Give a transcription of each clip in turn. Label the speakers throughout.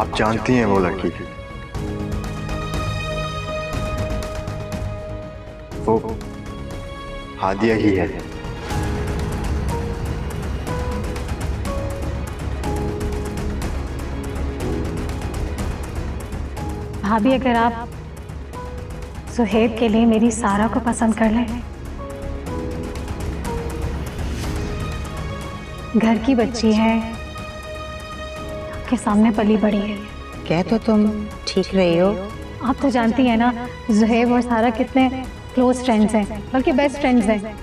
Speaker 1: आप जानती हैं वो लड़की, वो हादिया ही है।
Speaker 2: भाभी, अगर आप सुहेब के लिए मेरी सारा को पसंद कर लें, घर की बच्ची है, आपके सामने पली बड़ी है।
Speaker 3: कह तो तुम ठीक रही हो।
Speaker 2: आप तो जानती हैं ना, सुहेब और सारा कितने क्लोज फ्रेंड्स हैं, बल्कि बेस्ट फ्रेंड्स हैं।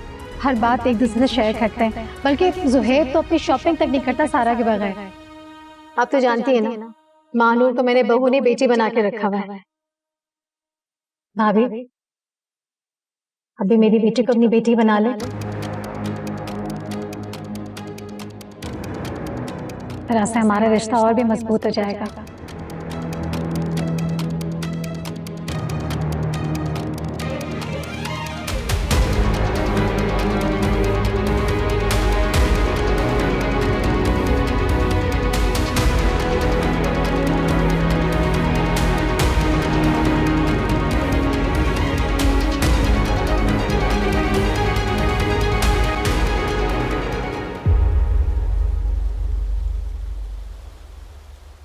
Speaker 2: हर बात एक दूसरे से शेयर करते हैं, बल्कि सुहेब तो अपनी शॉपिंग तक नहीं करता सारा के बगैर। आप तो जानती है ना, मानूर को मैंने बहू ने बेटी बना के रखा हुआ है। भाभी, अभी मेरी बेटी को अपनी बेटी बना ले, तरह से हमारा रिश्ता और भी मजबूत हो जाएगा।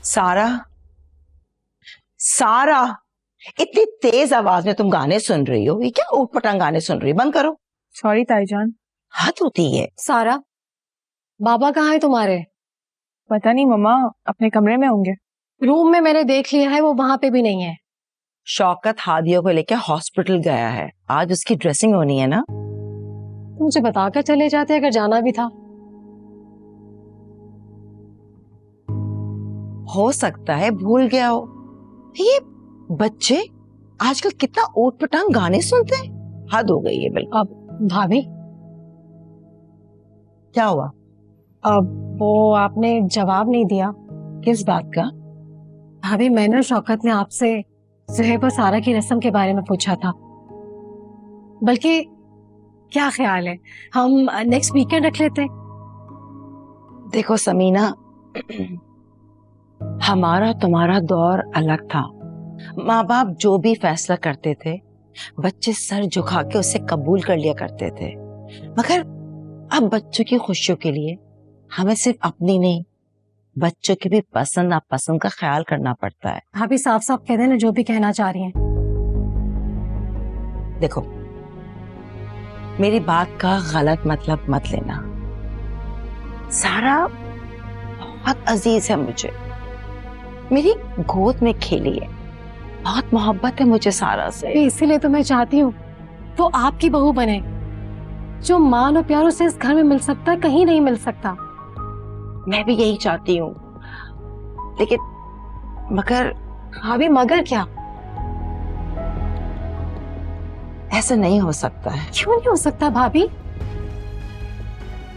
Speaker 3: सारा, सारा, इतनी तेज आवाज में तुम गाने सुन रही हो? ये क्या ऊटपटांग गाने सुन रही हो? बंद करो।
Speaker 4: सॉरी ताईजान।
Speaker 3: हद होती है।
Speaker 2: सारा, बाबा कहाँ है तुम्हारे?
Speaker 4: पता नहीं मम्मा, अपने कमरे में होंगे।
Speaker 2: रूम में मैंने देख लिया है, वो वहां पे भी नहीं है।
Speaker 3: शौकत हादिया को लेकर हॉस्पिटल गया है, आज उसकी ड्रेसिंग होनी है ना।
Speaker 2: तो मुझे बताकर चले जाते अगर जाना भी था।
Speaker 3: हो सकता है भूल गया हो। ये बच्चे आजकल कितना ऊटपटांग गाने सुनते हैं, हद हो गई है बिल्कुल।
Speaker 2: अब भाभी,
Speaker 3: क्या हुआ?
Speaker 2: अब वो आपने जवाब नहीं दिया।
Speaker 3: किस बात का?
Speaker 2: भाभी, मैंने शौकत ने आपसे सुहेब और सारा की रस्म के बारे में पूछा था, बल्कि क्या ख्याल है हम नेक्स्ट वीकेंड रख लेते?
Speaker 3: देखो समीना, हमारा तुम्हारा दौर अलग था। माँ बाप जो भी फैसला करते थे, बच्चे सर झुका के उसे कबूल कर लिया करते थे। मगर अब बच्चों की खुशियों के लिए हमें सिर्फ अपनी नहीं, बच्चों की भी पसंद नापसंद का ख्याल करना पड़ता है।
Speaker 2: भाभी, साफ साफ कह देना जो भी कहना चाह रही हैं।
Speaker 3: देखो, मेरी बात का गलत मतलब मत लेना। सारा बहुत अजीज है मुझे, मेरी गोद में खेली है, बहुत मोहब्बत है मुझे सारा से।
Speaker 2: इसीलिए तो मैं चाहती हूँ वो आपकी बहू बने। जो मान और प्यार उसे इस घर में मिल सकता है, कहीं नहीं मिल सकता।
Speaker 3: मैं भी यही चाहती हूँ, लेकिन मगर
Speaker 2: भाभी, मगर क्या?
Speaker 3: ऐसा नहीं हो सकता है।
Speaker 2: क्यों नहीं हो सकता भाभी?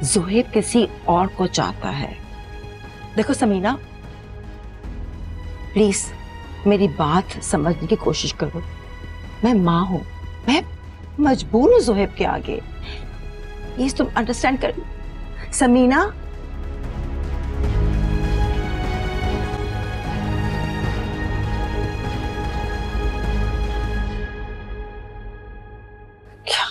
Speaker 3: ज़ुहैब किसी और को चाहता है। देखो समीना, प्लीज मेरी बात समझने की कोशिश करो। मैं माँ हूं, मैं मजबूर हूं ज़ुहैब के आगे। प्लीज तुम अंडरस्टैंड कर। समीना, क्या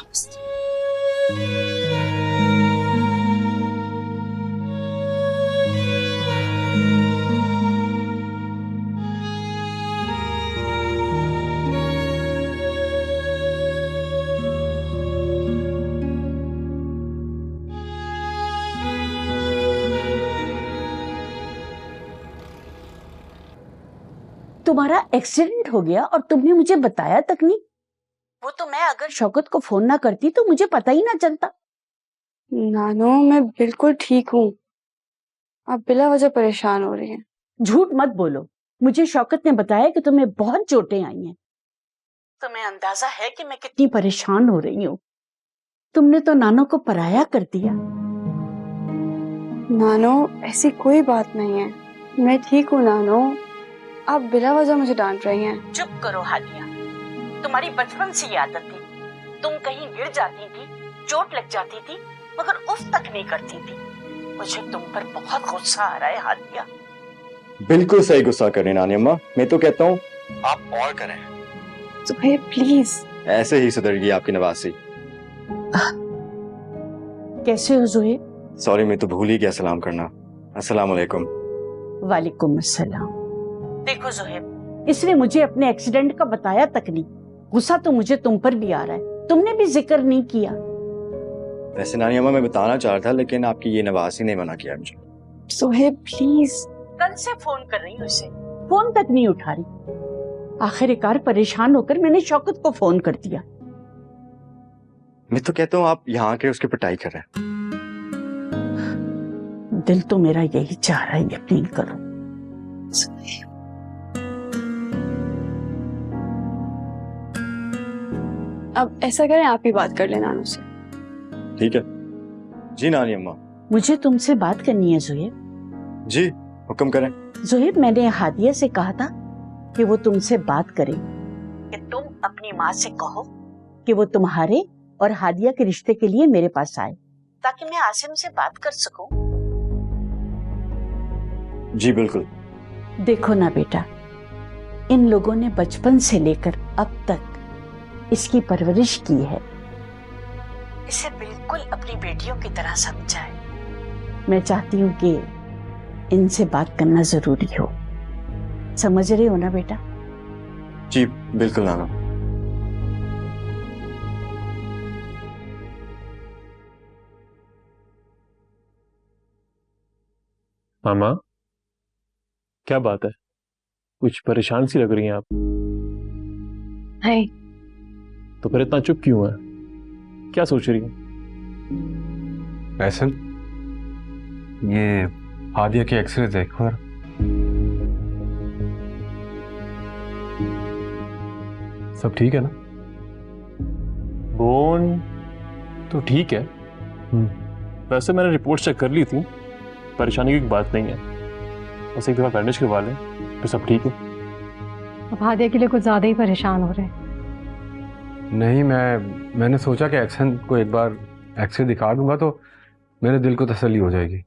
Speaker 5: तुम्हारा एक्सीडेंट हो गया और तुमने मुझे बताया तक नहीं। वो तो मैं अगर शौकत को फोन ना करती तो मुझे पता ही ना चलता।
Speaker 4: नानो, मैं बिल्कुल ठीक हूँ। आप बिला वजह परेशान हो रही हैं।
Speaker 5: झूठ मत बोलो, मुझे शौकत ने बताया कि तुम्हें बहुत चोटें आई हैं। तुम्हें अंदाजा है कि मैं कितनी परेशान हो रही हूँ। तुमने तो नानो को पराया कर दिया।
Speaker 4: नानो, ऐसी कोई बात नहीं है, मैं ठीक हूँ। नानो, आप बिला वजह मुझे डांट रही हैं।
Speaker 5: चुप करो हादिया, तुम्हारी बचपन से ये आदत थी। तुम कहीं गिर जाती थी, चोट लग जाती थी, मगर उफ तक नहीं करती थी। मुझे तुम पर बहुत गुस्सा आ रहा है हादिया।
Speaker 1: बिल्कुल सही गुस्सा करें नानी अम्मा, मैं तो कहता हूँ आप और करें।
Speaker 4: सुहेब प्लीज।
Speaker 1: ऐसे ही सुधरेगी आपकी नवासी।
Speaker 5: कैसे हो जुहेब?
Speaker 1: सॉरी, मैं तो भूल ही गया सलाम करना। अस्सलाम वालेकुम।
Speaker 5: वालेकुम अस्सलाम। देखो जुहेब, इसने मुझे अपने एक्सीडेंट का बताया तक नहीं। गुस्सा तो मुझे तुम पर भी आ रहा है, तुमने भी जिक्र नहीं किया।
Speaker 1: वैसे नानी अम्मा मैं बताना चाह रहा था, लेकिन आपकी ये नवासी ने मना किया मुझे।
Speaker 4: सुहेब प्लीज।
Speaker 5: कल से फोन कर रही हूँ उसे, फोन तक नहीं उठा रही। आखिरकार परेशान होकर मैंने शौकत को फोन कर दिया।
Speaker 1: मैं तो कहता हूँ आप यहाँ के उसकी पिटाई कर रहे हैं।
Speaker 5: दिल तो मेरा यही चाह रहा है, यकीन करो।
Speaker 4: अब ऐसा करें, आप ही बात कर लेना नानू से।
Speaker 1: ठीक है जी नानी अम्मा।
Speaker 5: मुझे तुमसे बात करनी है जुहेब।
Speaker 1: जी हुक्म करें।
Speaker 5: जुहेब, मैंने हादिया से कहा था कि वो तुमसे बात करे, कि तुम अपनी माँ से कहो कि वो तुम्हारे और हादिया के रिश्ते के लिए मेरे पास आए, ताकि मैं आसिम से बात कर सकूं।
Speaker 1: जी बिल्कुल।
Speaker 5: देखो ना बेटा, इन लोगों ने बचपन से लेकर अब तक इसकी परवरिश की है, इसे बिल्कुल अपनी बेटियों की तरह समझा है। मैं चाहती हूँ कि इनसे बात करना जरूरी हो। समझ रहे हो ना बेटा?
Speaker 1: जी बिल्कुल नाना।
Speaker 6: मामा, क्या बात है? कुछ परेशान सी लग रही हैं आप।
Speaker 4: नहीं।
Speaker 6: तो फिर इतना चुप क्यों है? क्या सोच रही हैं?
Speaker 7: फैसल, ये हादिया के एक्सरे देखो। सब ठीक है ना?
Speaker 6: बोन तो ठीक है। वैसे मैंने रिपोर्ट चेक कर ली थी, परेशानी की कोई बात नहीं है। बस एक दफा बैंडेज करवा लें तो सब ठीक है।
Speaker 2: अब हादिया के लिए कुछ ज्यादा ही परेशान हो रहे हैं।
Speaker 7: नहीं, मैंने सोचा कि एक्सन को एक बार एक्सरे दिखा दूंगा तो मेरे दिल को तसल्ली हो जाएगी।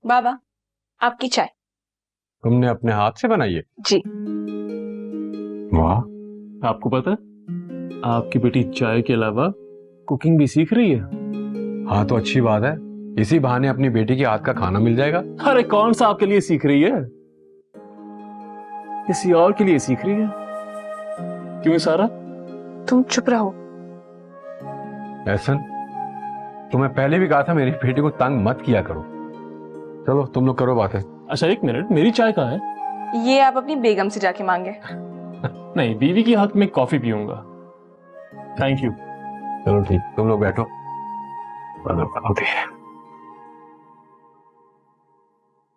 Speaker 4: बाबा, आपकी चाय।
Speaker 7: तुमने अपने हाथ से बनाई है?
Speaker 4: जी।
Speaker 7: वाह।
Speaker 6: आपको पता है, आपकी बेटी चाय के अलावा कुकिंग भी सीख रही है।
Speaker 7: हाँ तो अच्छी बात है, इसी बहाने अपनी बेटी के हाथ का खाना मिल जाएगा।
Speaker 6: अरे कौन सा आपके लिए सीख रही है, किसी और के लिए सीख रही है। क्यों सारा?
Speaker 4: तुम चुप रहो।
Speaker 7: एहसन, तुम्हें पहले भी कहा था मेरी बेटी को तंग मत किया करो। चलो तुम लोग करो बातें।
Speaker 6: अच्छा एक मिनट, मेरी चाय कहाँ है?
Speaker 4: ये आप अपनी बेगम से जाके मांगे।
Speaker 6: नहीं, बीवी के हाथ में कॉफी पीऊंगा। Thank you.
Speaker 7: चलो ठीक, तुम लोग बैठो।
Speaker 6: होती है।